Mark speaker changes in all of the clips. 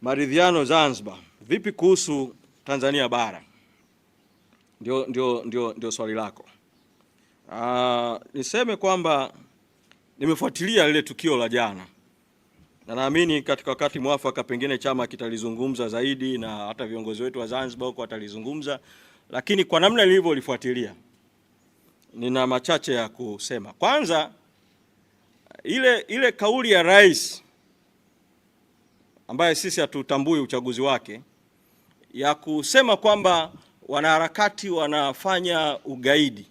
Speaker 1: maridhiano Zanzibar. Vipi kuhusu Tanzania bara? Ndio swali lako. Niseme kwamba nimefuatilia lile tukio la jana, na naamini katika wakati mwafaka pengine chama kitalizungumza zaidi na hata viongozi wetu wa Zanzibar huko watalizungumza, lakini kwa namna nilivyolifuatilia nina machache ya kusema. Kwanza, ile kauli ya rais ambaye sisi hatutambui uchaguzi wake ya kusema kwamba wanaharakati wanafanya ugaidi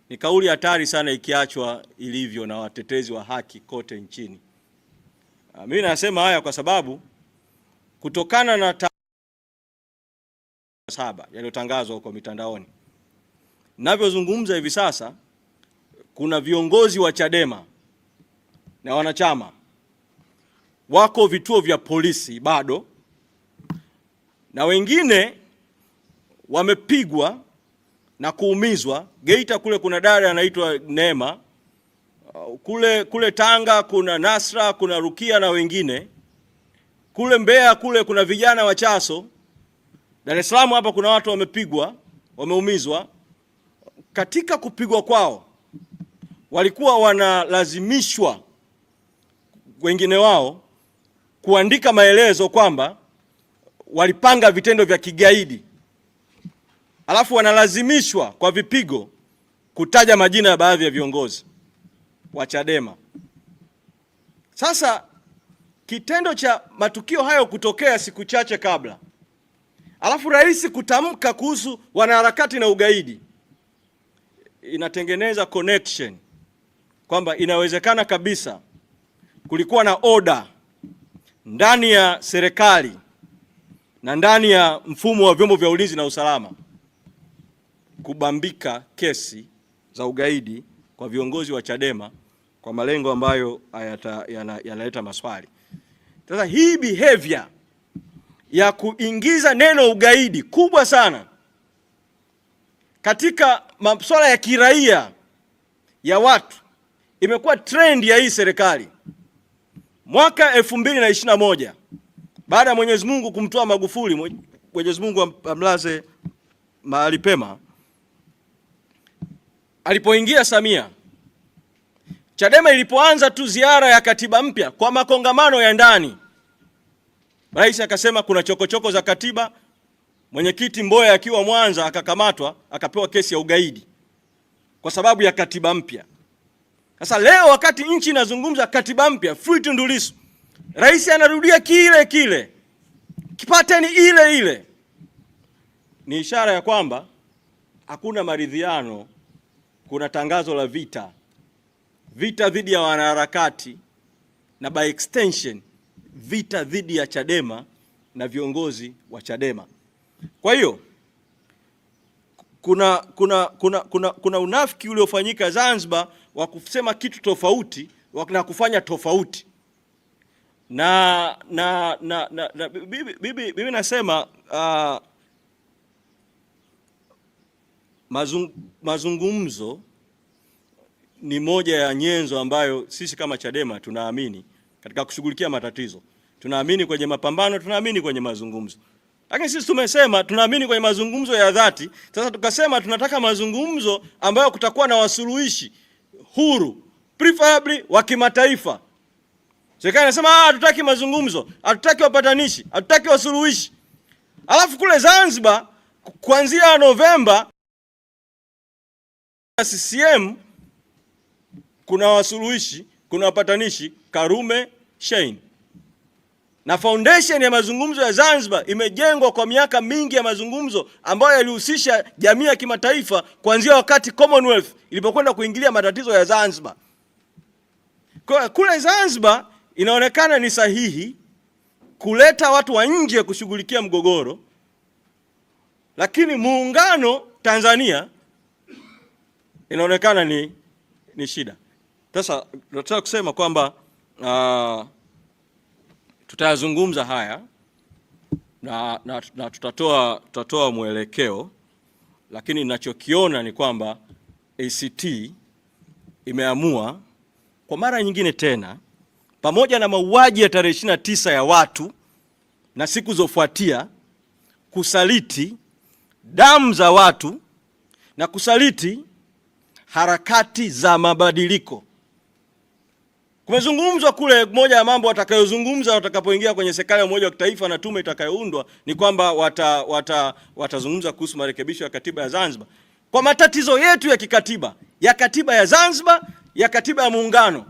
Speaker 1: ni kauli hatari sana ikiachwa ilivyo na watetezi wa haki kote nchini. Mimi nasema haya kwa sababu kutokana na 7 yaliyotangazwa huko mitandaoni, ninavyozungumza hivi sasa, kuna viongozi wa Chadema na wanachama wako vituo vya polisi bado, na wengine wamepigwa na kuumizwa. Geita kule kuna dada anaitwa Neema, kule Tanga kuna Nasra, kuna Rukia na wengine, kule Mbeya kule kuna vijana wa Chaso, Dar es Salaam hapa kuna watu wamepigwa, wameumizwa. Katika kupigwa kwao walikuwa wanalazimishwa wengine wao kuandika maelezo kwamba walipanga vitendo vya kigaidi, alafu wanalazimishwa kwa vipigo kutaja majina ya baadhi ya viongozi wa Chadema. Sasa kitendo cha matukio hayo kutokea siku chache kabla, alafu rais kutamka kuhusu wanaharakati na ugaidi, inatengeneza connection kwamba inawezekana kabisa kulikuwa na order ndani ya serikali na ndani ya mfumo wa vyombo vya ulinzi na usalama kubambika kesi za ugaidi kwa viongozi wa Chadema kwa malengo ambayo yanaleta maswali. Sasa hii behavior ya kuingiza neno ugaidi kubwa sana katika masuala ya kiraia ya watu imekuwa trend ya hii serikali. Mwaka 2021 baada ya Mwenyezi Mungu kumtoa Magufuli, Mwenyezi Mungu amlaze mahali pema, alipoingia Samia, Chadema ilipoanza tu ziara ya katiba mpya kwa makongamano ya ndani, rais akasema kuna chokochoko za katiba. Mwenyekiti Mboya akiwa Mwanza akakamatwa, akapewa kesi ya ugaidi kwa sababu ya katiba mpya. Sasa leo wakati nchi inazungumza katiba mpya, free Tundu Lissu, rais anarudia kile kile, kipateni ile ile. Ni ishara ya kwamba hakuna maridhiano, kuna tangazo la vita dhidi ya wanaharakati na by extension vita dhidi ya Chadema na viongozi wa Chadema. Kwa hiyo kuna unafiki uliofanyika Zanzibar wa kusema kitu tofauti na kufanya tofauti. Bibi nasema mazungumzo ni moja ya nyenzo ambayo sisi kama Chadema tunaamini katika kushughulikia matatizo. Tunaamini kwenye mapambano, tunaamini kwenye mazungumzo. Lakini sisi tumesema tunaamini kwenye mazungumzo ya dhati. Sasa tukasema tunataka mazungumzo ambayo kutakuwa na wasuluhishi huru, preferably wa kimataifa. Serikali inasema hatutaki mazungumzo, hatutaki wapatanishi, hatutaki wasuluhishi. Alafu kule Zanzibar kuanzia Novemba CCM kuna wasuluhishi, kuna wapatanishi, Karume, Shein. Na foundation ya mazungumzo ya Zanzibar imejengwa kwa miaka mingi ya mazungumzo ambayo yalihusisha jamii ya kimataifa kuanzia wakati Commonwealth ilipokwenda kuingilia matatizo ya Zanzibar. Kwa kule Zanzibar inaonekana ni sahihi kuleta watu wa nje kushughulikia mgogoro, lakini muungano Tanzania inaonekana ni shida. Sasa nataka kusema kwamba tutayazungumza haya na tutatoa mwelekeo, lakini ninachokiona ni kwamba ACT imeamua kwa mara nyingine tena pamoja na mauaji ya tarehe 29 ya watu na siku zofuatia, kusaliti damu za watu na kusaliti harakati za mabadiliko. Kumezungumzwa kule, moja ya mambo watakayozungumza watakapoingia kwenye serikali ya umoja wa kitaifa na tume itakayoundwa ni kwamba watazungumza kuhusu marekebisho ya katiba ya Zanzibar. Kwa matatizo yetu ya kikatiba, ya katiba ya Zanzibar, ya katiba ya muungano,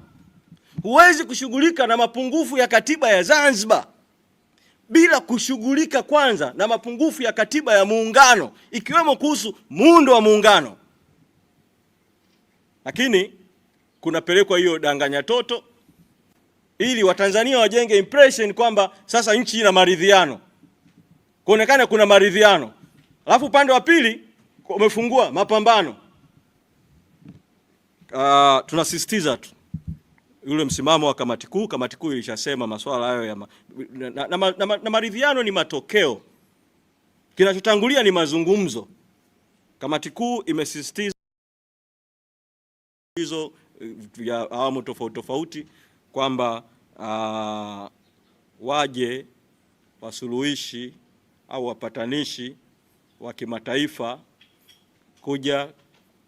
Speaker 1: huwezi kushughulika na mapungufu ya katiba ya Zanzibar bila kushughulika kwanza na mapungufu ya katiba ya muungano, ikiwemo kuhusu muundo wa muungano. Lakini kunapelekwa hiyo danganya toto ili Watanzania wajenge impression kwamba sasa nchi ina maridhiano, kuonekana kuna maridhiano, alafu upande wa pili umefungua mapambano. Tunasisitiza tu yule msimamo wa kamati kuu. Kamati kuu ilishasema masuala hayo ya na maridhiano ni matokeo, kinachotangulia ni mazungumzo. Kamati kuu imesisitiza hizo ya awamu tofauti tofauti kwamba waje wasuluhishi au wapatanishi wa kimataifa kuja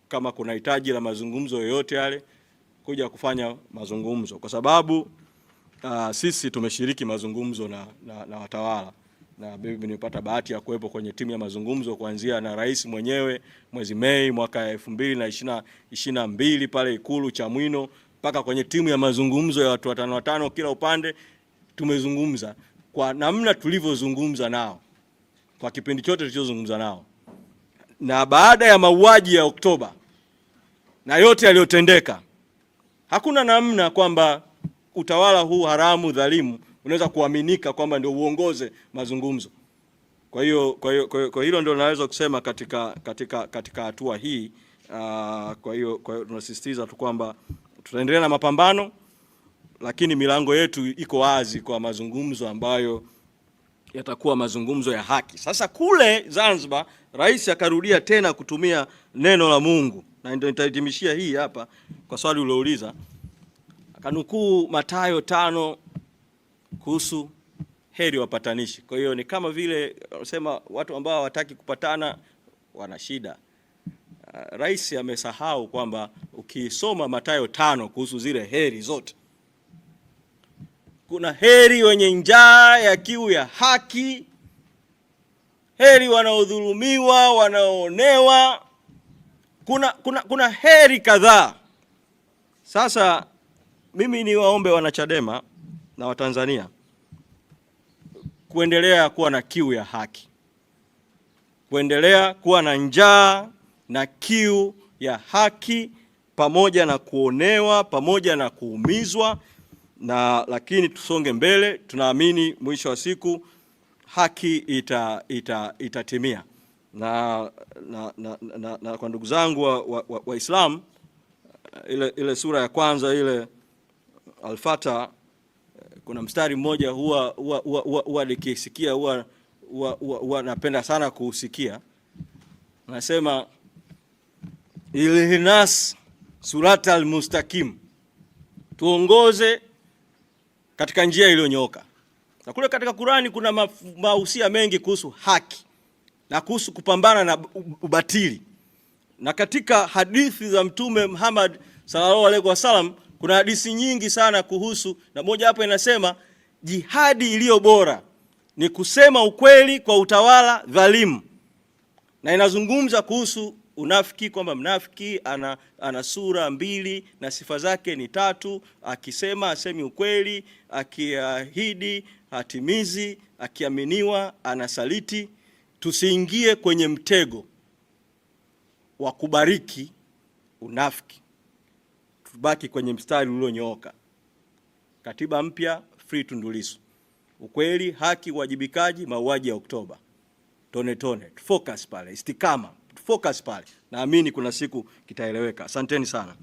Speaker 1: kama kuna hitaji la mazungumzo yoyote yale, kuja kufanya mazungumzo, kwa sababu sisi tumeshiriki mazungumzo na watawala, na mimi nimepata bahati ya kuwepo kwenye timu ya mazungumzo kuanzia na rais mwenyewe mwezi Mei mwaka 2022 pale Ikulu Chamwino, mpaka kwenye timu ya mazungumzo ya watu watano kila upande. Tumezungumza kwa namna tulivyozungumza nao kwa kipindi chote tulichozungumza nao, na baada ya mauaji ya Oktoba na yote yaliyotendeka, hakuna namna kwamba utawala huu haramu dhalimu unaweza kuaminika kwamba ndio uongoze mazungumzo. Kwa hilo ndio naweza kusema katika hatua hii. Kwa hiyo tunasisitiza tu kwamba tutaendelea na mapambano, lakini milango yetu iko wazi kwa mazungumzo ambayo yatakuwa mazungumzo ya haki. Sasa kule Zanzibar rais akarudia tena kutumia neno la Mungu, na ndio nitahitimishia hii hapa kwa swali uliouliza. Akanukuu Mathayo 5 kuhusu heri wapatanishi. Kwa hiyo ni kama vile wanasema watu ambao hawataki kupatana wana shida. Rais amesahau kwamba ukisoma Mathayo 5 kuhusu zile heri zote, kuna heri wenye njaa ya kiu ya haki, heri wanaodhulumiwa, wanaoonewa, kuna heri kadhaa. Sasa mimi ni waombe wanachadema na Watanzania kuendelea kuwa na kiu ya haki, kuendelea kuwa na njaa na kiu ya haki, pamoja na kuonewa, pamoja na kuumizwa, lakini tusonge mbele. Tunaamini mwisho wa siku haki itatimia. Na kwa ndugu zangu Waislamu, ile sura ya kwanza ile Al-Fatiha, kuna mstari mmoja huwa nikisikia huwa napenda sana kuusikia. Nasema Ihdinas siratal mustaqim, tuongoze katika njia iliyonyooka. Na kule katika Qur'ani kuna mahusia mengi kuhusu haki na kuhusu kupambana na ubatili. Na katika hadithi za Mtume Muhammad sallallahu alaihi wasallam kuna hadithi nyingi sana kuhusu, na moja hapo inasema jihadi iliyo bora ni kusema ukweli kwa utawala dhalimu, na inazungumza kuhusu unafiki, kwamba mnafiki ana sura mbili na sifa zake ni tatu: akisema asemi ukweli, akiahidi hatimizi, akiaminiwa anasaliti. Tusiingie kwenye mtego wa kubariki unafiki, tubaki kwenye mstari ulionyooka. Katiba mpya, free Tundu Lissu, ukweli, haki, uwajibikaji, mauaji ya Oktoba, tone tone, focus pale, istikama, focus pale. Naamini kuna siku kitaeleweka. Asanteni sana.